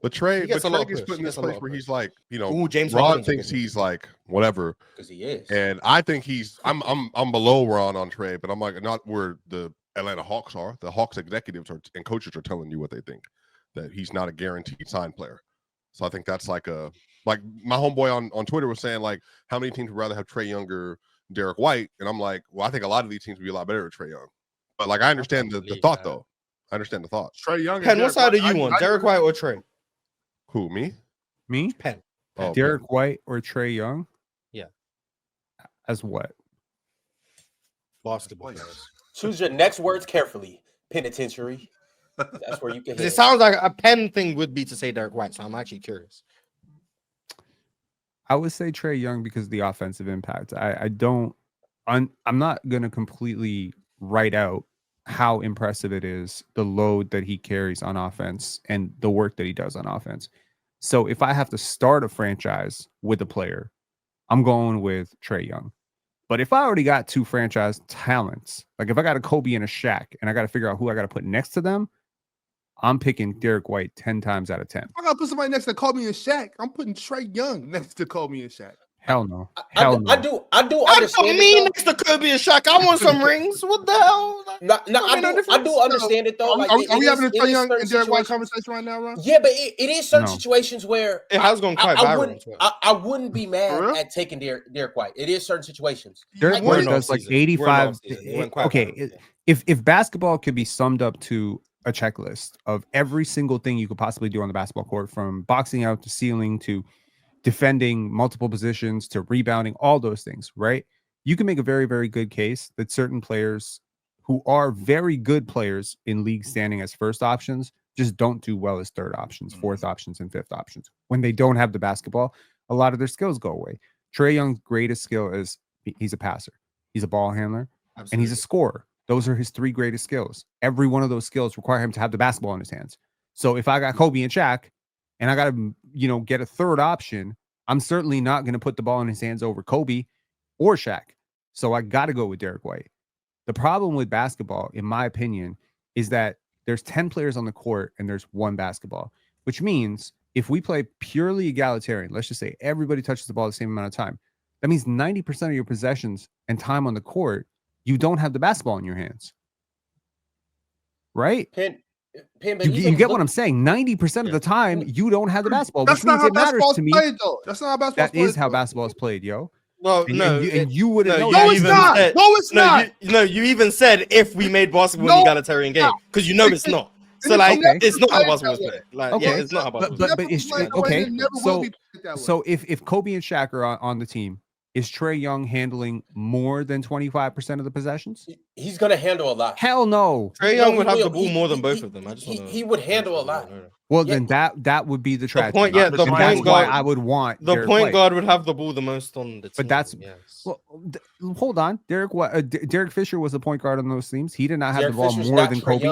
But Trey gets put in this place where he's like, James Ron Harden thinks he's like whatever. Because he is. And I think I'm below Ron on Trey, but I'm like not where the Atlanta Hawks are. The Hawks executives and coaches are telling you what they think, that he's not a guaranteed sign player. So I think that's like my homeboy on Twitter was saying, like, how many teams would rather have Trae Young or Derrick White? And I'm like, well, I think a lot of these teams would be a lot better with Trae Young. But like, I understand the thought though. I understand the thought. Trae Young. Penn, what side are you on? Derrick White or Trey? Who, me? Me? Penn. Oh, Derrick White or Trae Young? Yeah. As what? Basketball players. Choose your next words carefully. Penitentiary. That's where you can. It sounds like a Penn thing would be to say Derrick White, so I'm actually curious. I would say Trae Young because of the offensive impact. I'm not going to completely write out how impressive it is, the load that he carries on offense and the work that he does on offense. So if I have to start a franchise with a player, I'm going with Trae Young. But if I already got two franchise talents, like if I got a Kobe and a Shaq and I got to figure out who I got to put next to them, I'm picking Derrick White 10 times out of 10. I got to put somebody next to Kobe and Shaq. I'm putting Trae Young next to Kobe and Shaq. Hell no. Hell no. I do understand me next to Kobe and Shaq. I want some rings. What the hell? I do understand it though. Like, are we having a Trae Young and Derrick White conversation right now, Ron? Yeah, but it is certain situations where it has gone quite viral. I wouldn't be mad at taking Derrick White. It is certain situations. Derrick White does like 85. Okay, if basketball could be summed up to a checklist of every single thing you could possibly do on the basketball court, from boxing out to ceiling to defending multiple positions to rebounding, all those things, right? You can make a very, very good case that certain players who are very good players in league standing as first options just don't do well as third options, fourth options, and fifth options. When they don't have the basketball, a lot of their skills go away. Trae Young's greatest skill is he's a passer, he's a ball handler, and he's a scorer. Those are his three greatest skills. Every one of those skills require him to have the basketball in his hands. So if I got Kobe and Shaq and I got to, get a third option, I'm certainly not going to put the ball in his hands over Kobe or Shaq. So I got to go with Derrick White. The problem with basketball, in my opinion, is that there's 10 players on the court and there's one basketball, which means if we play purely egalitarian, let's just say everybody touches the ball the same amount of time, that means 90% of your possessions and time on the court, you don't have the basketball in your hands. Right? You get what I'm saying? 90% of the time, you don't have the basketball, which means it matters to me. Played, though. That's not how basketball is played. That is how basketball is played, yo. Well, and you wouldn't know. No, it's not. No, it's not. You even said if we made basketball an egalitarian game, because it's not. So it's not how basketball is played. It's not how basketball. But it's okay. So if Kobe and Shaq are on the team, is Trae Young handling more than 25% of the possessions? He's going to handle a lot. Hell no. Trae Young would have the ball more than both of them. He would handle a lot. Well, then that would be the tragedy. The point guard. I would want the point guard would have the ball the most on the team. But that's hold on. Derek Fisher was the point guard on those teams. He did not have the ball more than Kobe.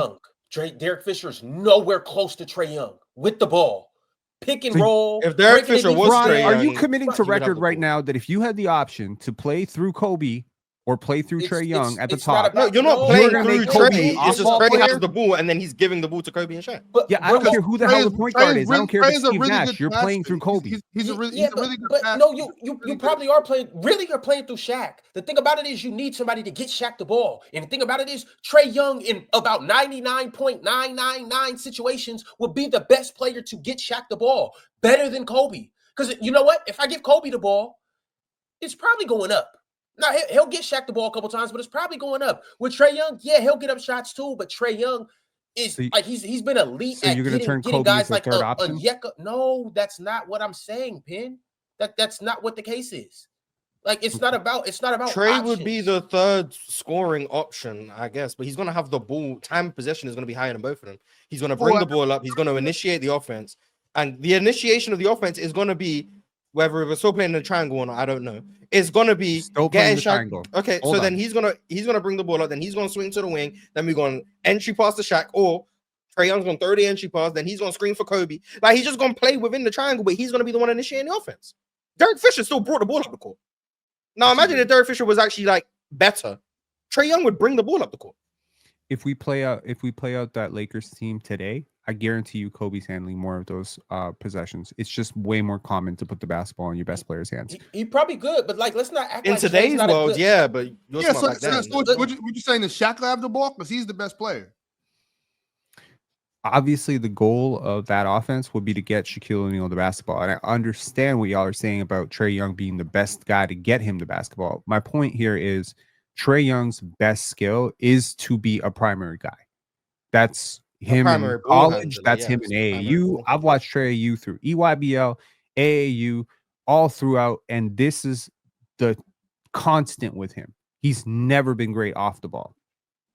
Derek Fisher is nowhere close to Trae Young with the ball. Pick and roll. If Derek Fisher was Trae Young, are you committing to record right now that if you had the option to play through Kobe or play through Trae Young at the top? No, you're not playing through Kobe. It's just Trae has the ball, and then he's giving the ball to Kobe and Shaq. I don't care who the hell the point guard is. I don't care if it's Steve Nash. You're playing through Kobe. He's a really good passer. No, you probably are playing. Really, you're playing through Shaq. The thing about it is you need somebody to get Shaq the ball. And the thing about it is Trae Young in about 99.999 situations would be the best player to get Shaq the ball. Better than Kobe. Because you know what? If I give Kobe the ball, it's probably going up. Now, he'll get Shaq the ball a couple times, but it's probably going up. With Trae Young, yeah, he'll get up shots too, but Trae Young is he's been elite at getting guys like Onyeka. No, that's not what I'm saying, Pin. That's not what the case is. Like, it's not about Trae options. would be the third scoring option, I guess, but he's going to have the ball. Time possession is going to be higher than both of them. He's going to bring the ball up. He's going to initiate the offense. And the initiation of the offense is going to be, whether we're still playing in the triangle or not, I don't know. It's going to be getting Shaq. Okay, so then he's gonna bring the ball up. Then he's going to swing to the wing. Then we're going to entry pass to Shaq, or Trae Young's going to throw the entry pass. Then he's going to screen for Kobe. Like, he's just going to play within the triangle, but he's going to be the one initiating the offense. Derek Fisher still brought the ball up the court. Now imagine if Derek Fisher was actually like better. Trae Young would bring the ball up the court. If we play out that Lakers team today, I guarantee you Kobe's handling more of those possessions. It's just way more common to put the basketball in your best player's hands. He probably good, but like let's not act In like Trey's today's not a world, good- yeah, but you're Yeah, talking so, about back so then. what you saying? The Shaq will have the ball because he's the best player. Obviously, the goal of that offense would be to get Shaquille O'Neal the basketball. And I understand what y'all are saying about Trae Young being the best guy to get him the basketball. My point here is Trae Young's best skill is to be a primary guy. That's him in primary ball college. handler, That's yes, him in primary AAU. ball I've watched Trae AAU through EYBL, AAU, all throughout. And this is the constant with him. He's never been great off the ball.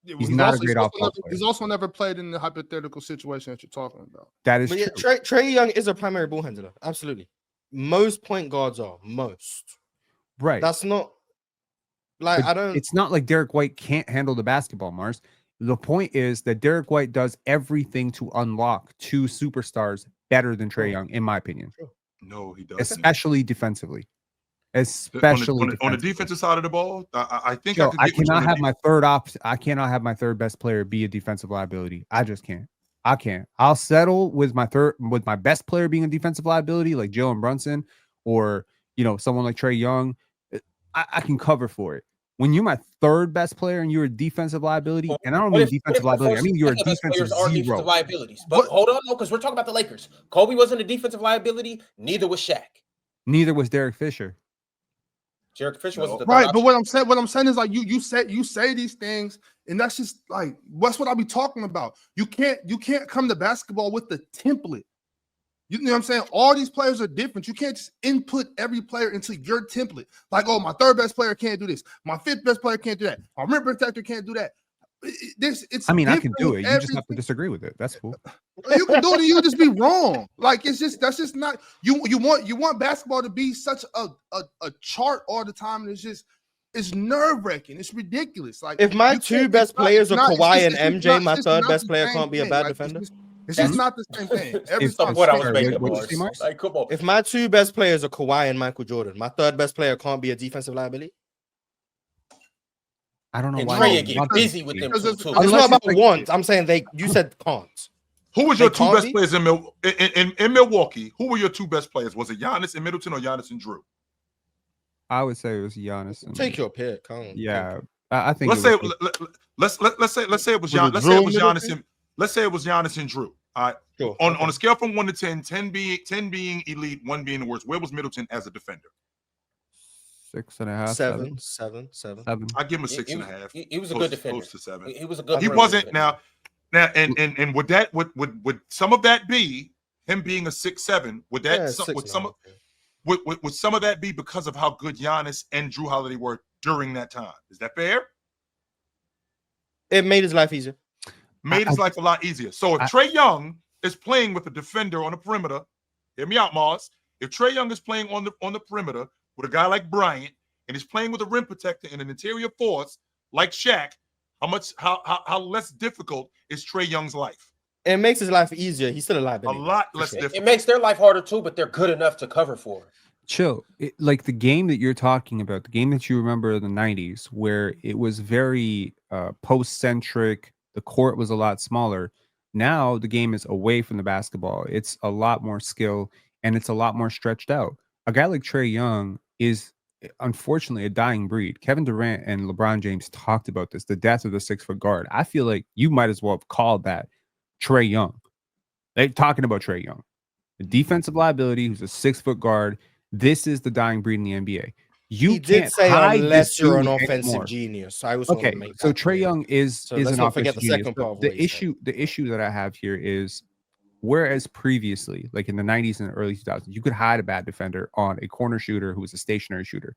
Yeah, He's not a great also off-ball never, player. he's also never played in the hypothetical situation that you're talking about. That is But true. yeah, Trae Young is a primary ball handler. Absolutely. Most point guards are. Most. Right. That's not like But I don't. It's not like Derrick White can't handle the basketball, Mars. The point is that Derrick White does everything to unlock two superstars better than Trae Young, in my opinion, No, he doesn't. especially defensively. On Especially the defensive side of the ball, I think Joe, I I could get what you cannot on the have my third option. I cannot have my third best player be a defensive liability. I just can't. I can't. I'll settle with my best player being a defensive liability, like Jalen Brunson, or someone like Trae Young. I can cover for it. When you're my third best player and you're a defensive liability, and I don't mean defensive liability, I mean you're a second best defensive players are zero. defensive liabilities. But hold on, no, because we're talking about the Lakers. Kobe wasn't a defensive liability. Neither was Shaq. Neither was Derek Fisher. Derrick Fisher wasn't the Right, third but option. what I'm saying is like you say these things, and that's just like that's what I'll be talking about. You can't come to basketball with the template. You know what I'm saying? All these players are different. You can't just input every player into your template. Like, oh, my third best player can't do this. My fifth best player can't do that. My rim protector can't do that. I can do it. You just have to disagree with it. That's cool. You can do it, and you just be wrong. Like that's just not you want basketball to be such a chart all the time, and it's nerve-wracking. It's ridiculous. Like If my two best players are Kawhi and MJ, my third best player can't be a bad defender. It's just not the same thing. That's what I was Sorry, making. what'd you say, Mars? Like, come on. If my two best players are Kawhi and Michael Jordan, my third best player can't be a defensive liability. I don't know And why. Trey you get want busy with them because too. it's- too. Unless It's not about like- want. I'm saying you said can't. Who was your They two can't best be? players in Milwaukee? Who were your two best players? Was it Giannis and Middleton or Giannis and Drew? I would say it was Giannis. And, Take your pick. Can't. yeah, I think. Let's say let's say it was Giannis. Let's say it was Giannis and Drew. All right. Sure. On a scale from 1 to 10, 10 being elite, 1 being the worst, where was Middleton as a defender? 6.5, Seven. I give him a He 6.5. He was a Close- good defender. Close to 7. He was a good. He perimeter wasn't defender. now and would some of that be him being a 6'7"? Would that would some of that be because of how good Giannis and Drew Holiday were during that time? Is that fair? It made his life easier. Made his life a lot easier. So if Trae Young is playing with a defender on the perimeter, hear me out, Mars. If Trae Young is playing on the perimeter with a guy like Bryant and is playing with a rim protector and an interior force like Shaq, how less difficult is Trae Young's life? It makes his life easier. He's still a liability. A lot less sure. difficult. It makes their life harder too, but they're good enough to cover for it. Chill. Like the game that you're talking about, the game that you remember in the 90s, where it was very post-centric, the court was a lot smaller. Now the game is away from the basketball. It's a lot more skill and it's a lot more stretched out. A guy like Trae Young is unfortunately a dying breed. Kevin Durant and LeBron James talked about this, the death of the 6-foot guard. I feel like you might as well have called that Trae Young. They're talking about Trae Young, the defensive liability who's a 6-foot guard. This is the dying breed in the NBA. He did say unless you're an offensive genius. I was okay. So Trae Young is let's an not forget offensive the genius. second part. The issue that I have here is, whereas previously, like in the 90s and early 2000s, you could hide a bad defender on a corner shooter who was a stationary shooter.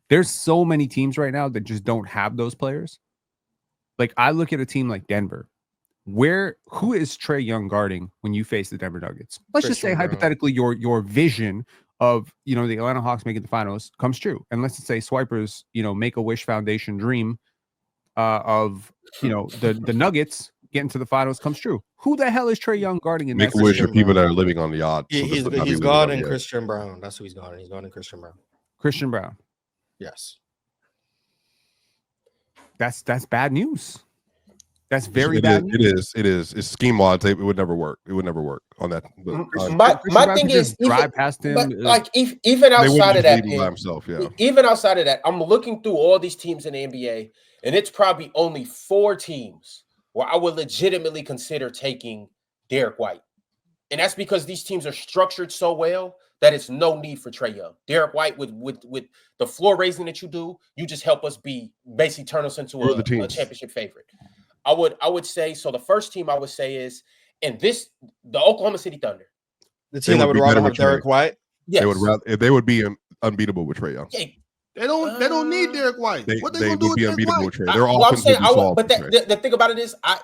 There's so many teams right now that just don't have those players. Like I look at a team like Denver. Who is Trae Young guarding when you face the Denver Nuggets? Let's just say hypothetically your vision of the Atlanta Hawks making the finals comes true, and let's say Swiper's Make-A-Wish Foundation dream of the Nuggets getting to the finals comes true. Who the hell is Trae Young guarding in that Make-A-Wish for people that are living on the yacht. So he's guarding Christian Brown. That's who he's guarding. He's guarding Christian Brown. Christian Brown. Yes. That's bad news. That's very it bad. It is. It's scheme wise. It would never work. It would never work on that. But, My thing is, drive past him. but like even outside of that, leave him by himself. Yeah. Even outside of that, I'm looking through all these teams in the NBA, and it's probably only 4 teams where I would legitimately consider taking Derrick White, and that's because these teams are structured so well that it's no need for Trae Young. Derrick White with the floor raising that you do, you just help us basically turn us into a championship favorite. I would say so. The first team I would say is the Oklahoma City Thunder. The team that would rather have Derrick White. Yes. They would be unbeatable with Trae Young. Yeah. They don't need Derrick White. What they gonna do with Derrick White? Their offense would be solved. But the thing about it is, I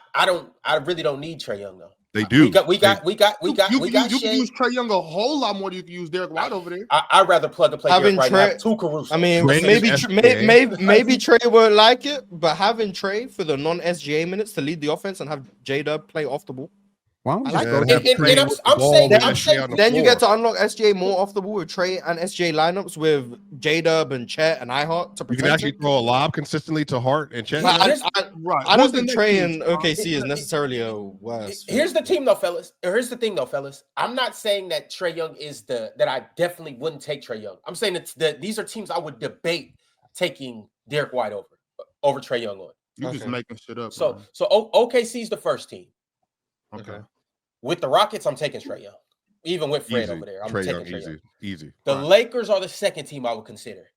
really don't need Trae Young though. They do. We got. You can use Trae Young a whole lot more than you can use Derrick White over there. I'd rather plug and play Derrick White than have 2 Caruso. I mean, maybe Trey would like it, but having Trey for the non-SGA minutes to lead the offense and have J-Dub play off the ball. Why don't we I just I'm saying then you get to unlock SGA more off the ball with Trey and SGA lineups with J-Dub and Chet and iHeart to protect. You can actually throw a lob consistently to Hart and Chet. I don't think Trey and OKC is necessarily a worse. Here's the thing though, fellas. I'm not saying that Trae Young is that I definitely wouldn't take Trae Young. I'm saying that these are teams I would debate taking Derrick White over Trae Young on. You're just making shit up. So OKC is the first team. Okay. With the Rockets, I'm taking Trae Young. Even with Fred over there, I'm taking Young, Trae Young. Easy. The Lakers are the second team I would consider.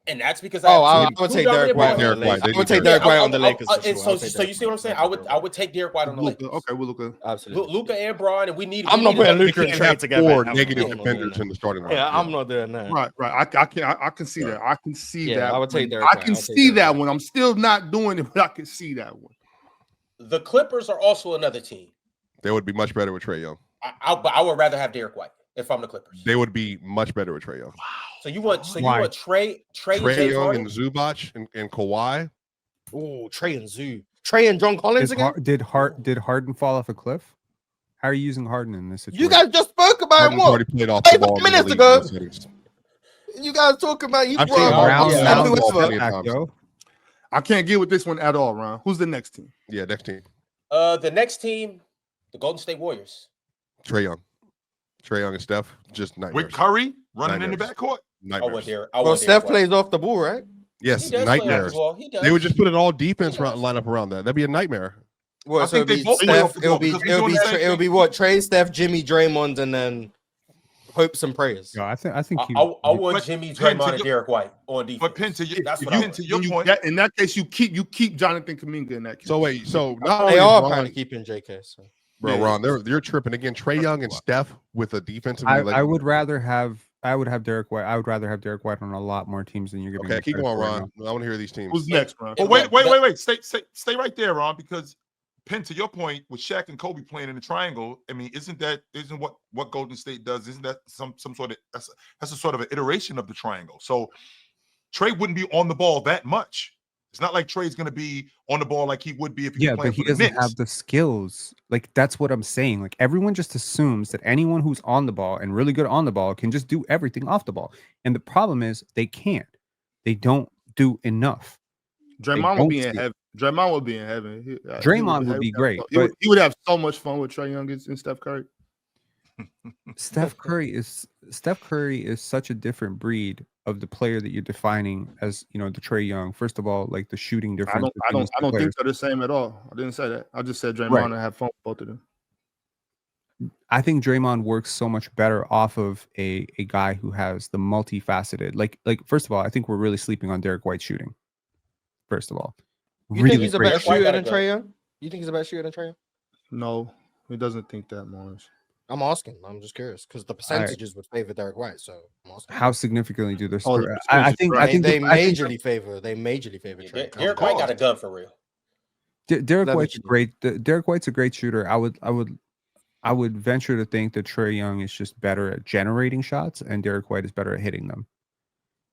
And that's because I would take Derrick White. I would take Derrick White on the Lakers. So you see what I'm saying? I would take Derrick White on the Lakers. Okay, we'll look at absolutely. Luka and Braun, and we need. I'm not putting Luka and Trey together. 4 negative defenders in the starting lineup. Yeah, I'm not doing that. Right. I can see that. I can see that. I would take Derrick White. I can see that one. I'm still not doing it, but I can see that one. The Clippers are also another team. They would be much better with Trae Young. I would rather have Derrick White if I'm the Clippers. They would be much better with Trae Young. Wow. So you want Trae Young and Zubac and Kawhi? Oh, Trey and Zoo. Trey and John Collins again? Did Harden fall off a cliff? How are you using Harden in this situation? You guys just spoke about him. What? Already played off the ball 5 minutes ago. You guys talking about you? I can't get with this one at all, Ron. Who's the next team? Yeah, next team. The next team, the Golden State Warriors. Trae Young and Steph, just nightmares. With Curry running in the backcourt. Nightmares. Well, Steph plays off the ball, right? Yes, nightmares. They would just put an all defense lineup around that. That'd be a nightmare. Well, so it'll be what? Trey, Steph, Jimmy, Draymond, and then hopes and prayers. No, I think I want Jimmy, Draymond, and Derrick White on defense. But Penn, to your point, in that case, you keep Jonathan Kuminga in that case. So wait, they are apparently keeping JK. So. Bro, Ron, you're tripping again. Trae Young and Steph with a defensive. I would have Derrick White. I would rather have Derrick White on a lot more teams than you're giving. Okay, keep going, Ron. I want to hear these teams. Who's next, Ron? Oh, wait. Stay right there, Ron, because Penn, to your point, with Shaq and Kobe playing in the triangle, I mean, isn't what Golden State does? Isn't that some sort of that's a sort of an iteration of the triangle? So Trey wouldn't be on the ball that much. It's not like Trey's going to be on the ball like he would be if he was playing but he for the doesn't Knicks. have the skills. Like, that's what I'm saying. Like, everyone just assumes that anyone who's on the ball and really good on the ball can just do everything off the ball. And the problem is they can't. They don't do enough. Draymond would be in heaven. Draymond would be in heaven. Draymond would be great. He would have so much fun with Trae Young and Steph Curry. Steph Curry is such a different breed of the player that you're defining as, the Trae Young. First of all, like the shooting difference. I don't think they're the same at all. I didn't say that. I just said Draymond and have fun with both of them. I think Draymond works so much better off of a guy who has the multifaceted. Like first of all, I think we're really sleeping on Derrick White shooting. First of all, you think he's a better shooter than Trae Young? You think he's a better shooter than Trae Young? No, he doesn't think that much. I'm asking. I'm just curious because the percentages would favor Derrick White. So I'm asking. How significantly do their I think they majorly favor Trey. Derrick White got a gun for real. Derrick White's great. Derrick White's a great shooter. I would venture to think that Trae Young is just better at generating shots, and Derrick White is better at hitting them.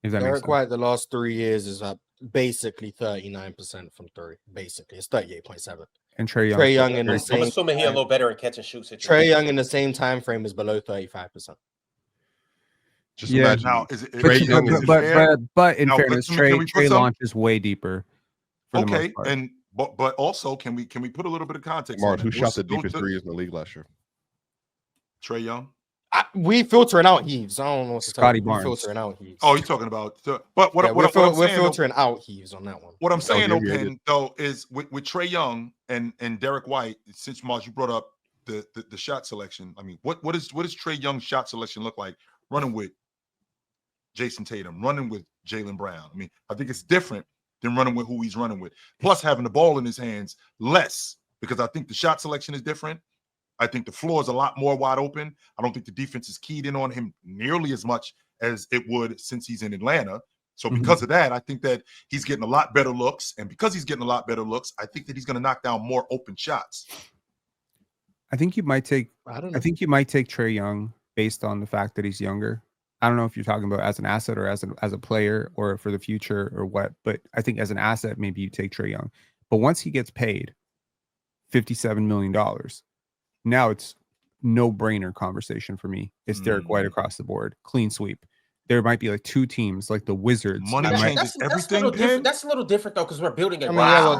If that makes sense. Derrick White the last 3 years is up basically 39% from three. Basically, it's 38.7. And Trae Young in the same. I'm assuming he's a little better at catch and shoot. Trae Young in the same time frame is below 35%. Just imagine now. Trae Young, but in fairness, Trae launches way deeper. Okay, and But also, can we put a little bit of context? Mars, on who that? shot the deepest threes in the league last year? Trae Young. We filtering out heaves. I don't know what to tell Scotty you. We Barnes. filtering out heaves. Oh, you're talking about. But what we're I'm saying, filtering out heaves on that one. What I'm saying, yeah, Open, though, is with Trae Young and Derrick White. Since Mars, you brought up the shot selection. I mean, what does Trae Young's shot selection look like running with Jason Tatum, running with Jaylen Brown? I mean, I think it's different than running with who he's running with. Plus, having the ball in his hands less, because I think the shot selection is different. I think the floor is a lot more wide open. I don't think the defense is keyed in on him nearly as much as it would since he's in Atlanta. So because of that, I think that he's getting a lot better looks. And because he's getting a lot better looks, I think that he's going to knock down more open shots. I think you might take Trae Young based on the fact that he's younger. I don't know if you're talking about as an asset or as a player or for the future or what, but I think as an asset, maybe you take Trae Young. But once he gets paid $57 million, now it's no-brainer conversation for me. It's Derrick White across the board, clean sweep. There might be like two teams, like the Wizards. Money changes everything. That's a little different though, because we're building a.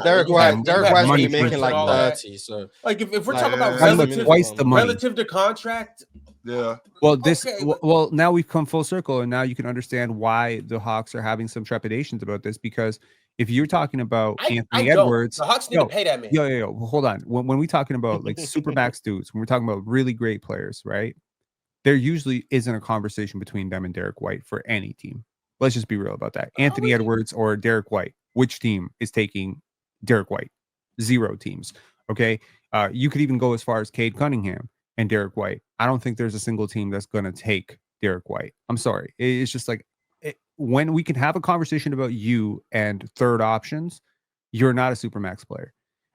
Derrick White's money making like that. 30. So, like if we're like, talking about twice the money. relative to contract. Yeah. Well, well, now we've come full circle, and now you can understand why the Hawks are having some trepidations about this. Because if you're talking about Anthony Edwards, the Hawks need to pay that man. Well, hold on. When we're talking about like supermax dudes, when we're talking about really great players, right? There usually isn't a conversation between them and Derrick White for any team. Let's just be real about that. Anthony Edwards or Derrick White, which team is taking Derrick White? Zero teams. Okay. You could even go as far as Cade Cunningham and Derrick White. I don't think there's a single team that's going to take Derrick White. I'm sorry. It's just like when we can have a conversation about you and third options, you're not a supermax player.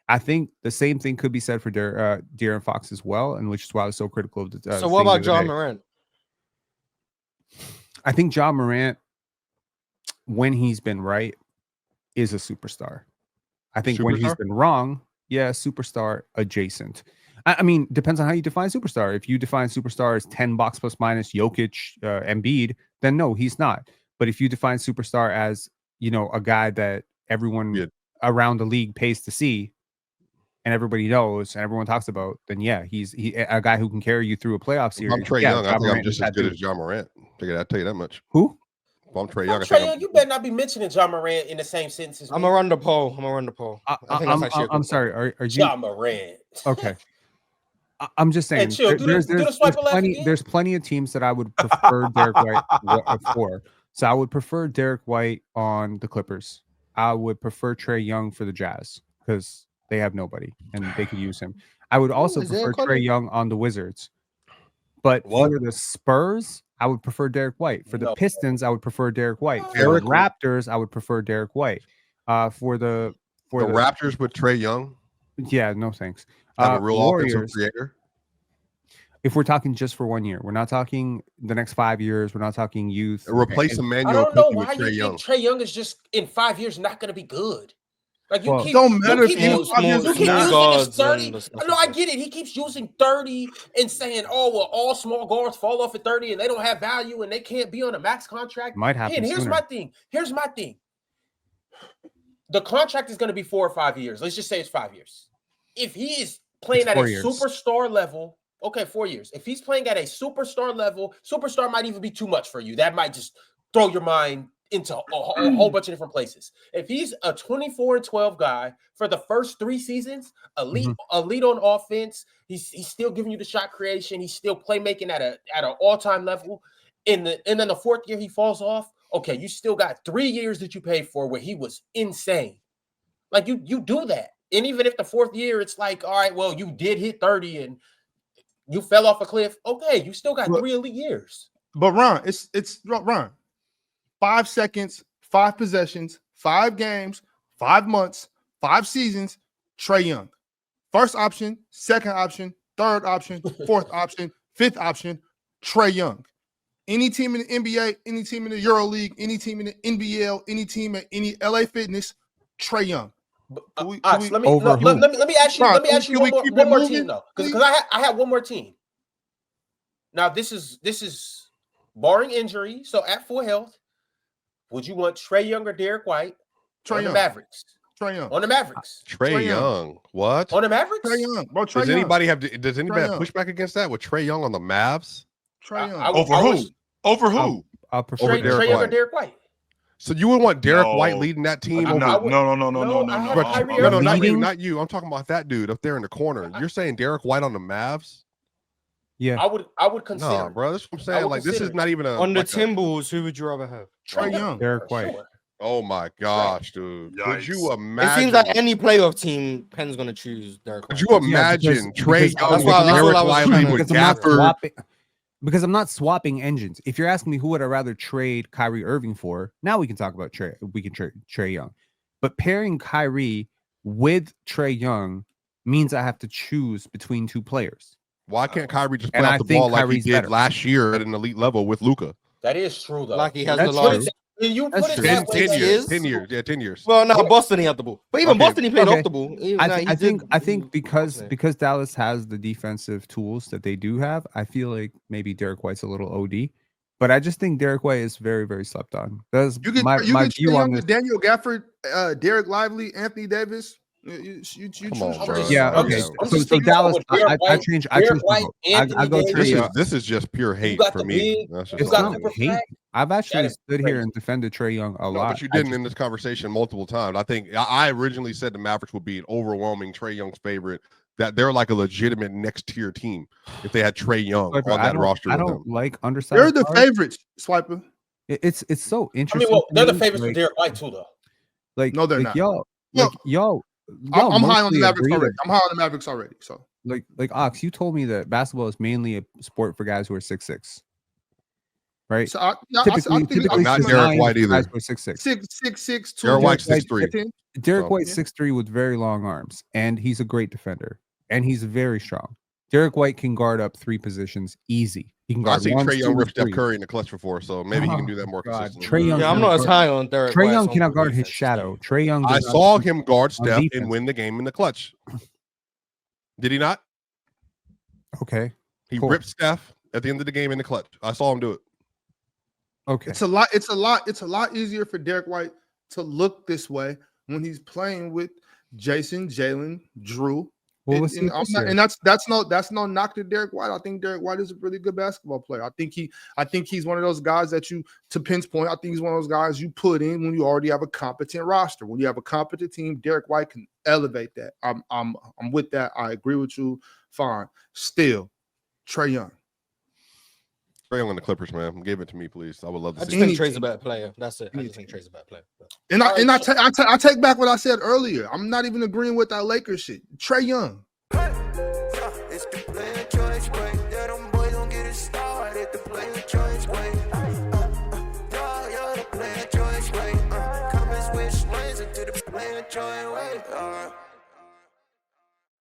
I think the same thing could be said for De'Aaron Fox as well, and which is why I was so critical of the. So what about John Morant? I think John Morant, when he's been right, is a superstar. I think when he's been wrong, superstar adjacent. I mean, depends on how you define superstar. If you define superstar as 10 box plus minus Jokic, Embiid, then no, he's not. But if you define superstar as, a guy that everyone around the league pays to see, and everybody knows and everyone talks about, then he's a guy who can carry you through a playoff series. If I'm Trae Young, I think I'm just as good as John Morant. I'll tell you that much. Who? If I'm Trae Young, you better not be mentioning John Morant in the same sentence as me. I'm gonna run the poll. I'm sorry. Are you John Morant? Okay. I'm just saying. Hey, there's plenty of teams that I would prefer Derrick White for. So I would prefer Derrick White on the Clippers. I would prefer Trae Young for the Jazz because they have nobody and they could use him. I would also prefer Trae Young on the Wizards. But for the Spurs, I would prefer Derrick White. For the Pistons, I would prefer Derrick White. For the Raptors, I would prefer Derrick White. For the Raptors with Trae Young. Yeah, no thanks. Have a real Warriors, offensive creator. If we're talking just for 1 year, we're not talking the next 5 years. We're not talking youth. Replace Emmanuel. I don't know why you think Trae Young is just in 5 years not going to be good. Like don't matter if you keep using his 30. No, I get it. He keeps using 30 and saying, "Oh, well, all small guards fall off at 30 and they don't have value and they can't be on a max contract." Might happen. And here's my thing. The contract is going to be 4 or 5 years. Let's just say it's 5 years. If he is playing at a superstar level, okay, 4 years. If he's playing at a superstar level, superstar might even be too much for you. That might just throw your mind into a whole bunch of different places. If he's a 24-12 guy for the first 3 seasons, elite on offense, he's still giving you the shot creation. He's still playmaking at an all-time level. And then the 4th year he falls off. Okay, you still got 3 years that you paid for where he was insane. Like you do that. And even if the 4th year, it's like, all right, well, you did hit 30 and you fell off a cliff. Okay, you still got 3 elite years. But Ron, it's Ron. 5 seconds, 5 possessions, 5 games, 5 months, 5 seasons. Trae Young, first option, second option, third option, fourth option, fifth option. Trae Young. Any team in the NBA, any team in the Euro League, any team in the NBL, any team at any LA Fitness. Trae Young. Let me ask you one more team though, because I have one more team. Now this is barring injury, so at full health, would you want Trae Young or Derrick White? Trae Young. The Mavericks. Trae Young. On the Mavericks. Trae Young. What? On the Mavericks? Trae Young. Bro, Trae Does Young. anybody have Young. pushback against that with Trae Young on the Mavs? Trae Young. Over who? Over who? I'll prefer Over Derrick Trae Young or White. Derrick White? So you would want Derrick No. White leading that team I do over? not. No. I But- Kyrie no, Irving. not you, Leading? not you. I'm talking about that dude up there in the corner. You're saying Derrick White on the Mavs? Yeah. I would consider. No, bro. That's what I'm saying. would Like, this consider is it. not even a On the like a- Timberwolves, who would you rather have? Trae Young. Derrick White. Sure. Oh my gosh, dude! Could Yikes. you It imagine? seems like any playoff team, Penn's gonna choose Derrick Could White. you imagine because- Trae because- Young that's with why- that's Derrick what I was White trying to- with because I'm not Gafford? swapping. Because I'm not swapping engines. If you're asking me who would I rather trade Kyrie Irving for, now we can talk about Trey. We can trade Trae Young. But pairing Kyrie with Trae Young means I have to choose between two players. Why can't Kyrie just play And off I the think ball like Kyrie's he did better. last year at an elite level with Luka? That is true though. Like he has That's the true. last. When you That's put it true. that 10 way, that years. is 10 true. years. Yeah, 10 years. Well, no, Boston he had the ball, but even Okay, Boston he played okay. off the ball. I think because Dallas has the defensive tools that they do have, I feel like maybe Derrick White's a little OD. But I just think Derrick White is very, very slept on. That's You get my Trae view Young on to this. Daniel Gafford, Derek Lively, Anthony Davis. You choose on, Trae bro. Young. Yeah, I'm okay. just- I'm So just thinking Dallas, with Derrick I White, change. Derrick to White, both. Anthony I go Davis. Trae. This is just pure hate got for the me. big- That's you just It's got all the it not is. hate. perfect- I've actually That is stood here crazy. and defended Trae Young a No, lot. but you I didn't just- in this conversation multiple times. I think I originally said the Mavericks would be an overwhelming Trae Young's favorite. That they're like a legitimate next tier team if they had Trae Young Swiper, on that roster I with don't them. like undersized. They're the guards. favorites, Swiper. It's so I interesting. mean, well, to they're the me, favorites for like- Derrick White too, though. Like No, they're like not. y'all, Look, like y'all. I'm high on the mostly Mavericks agree already. that- I'm high on the Mavericks already. So like Ox, you told me that basketball is mainly a sport for guys who are 6'6", right? So I Typically, I'm not it's Derrick designed White for either. guys who are 6'6". 6'6", Derrick White's 6'3". 10. Derrick So- White's Yeah. 6'3" with very long arms, and he's a great defender, and he's very strong. Derrick White can guard up 3 positions easy. He can I guard see one, Trae Young 2, rip and Steph 3. Curry in the clutch before, so maybe he can do that more God, consistently. Trae Young- Yeah, I'm not as high on Derrick Trae White Young on cannot guard his defense. shadow. Trae Young. I does not saw shoot him guard on Steph defense. and win the game in the clutch. Did he not? Okay. He Cool. ripped Steph at the end of the game in the clutch. I saw him do it. Okay. It's a lot easier for Derek White to look this way when he's playing with Jason, Jalen, Drew. Well, let's see And this year. that's no knock to Derek White. I think Derek White is a really good basketball player. I think he's one of those guys that you, to Penn's point, I think he's one of those guys you put in when you already have a competent roster. When you have a competent team, Derek White can elevate that. I'm with that. I agree with you. Fine. Still, Trae Young. Trae Young on the Clippers, man. Give it to me, please. I would love I to just see think it. Trey's a better player. That's it. I just think Trey's a better player. And All right, I take back what I said earlier. I'm not even agreeing with that Lakers shit. Trae Young. It's the player choice way. Yeah, them boys don't get it started. The player choice way. You're the player choice way. Come and switch lanes into the player choice way.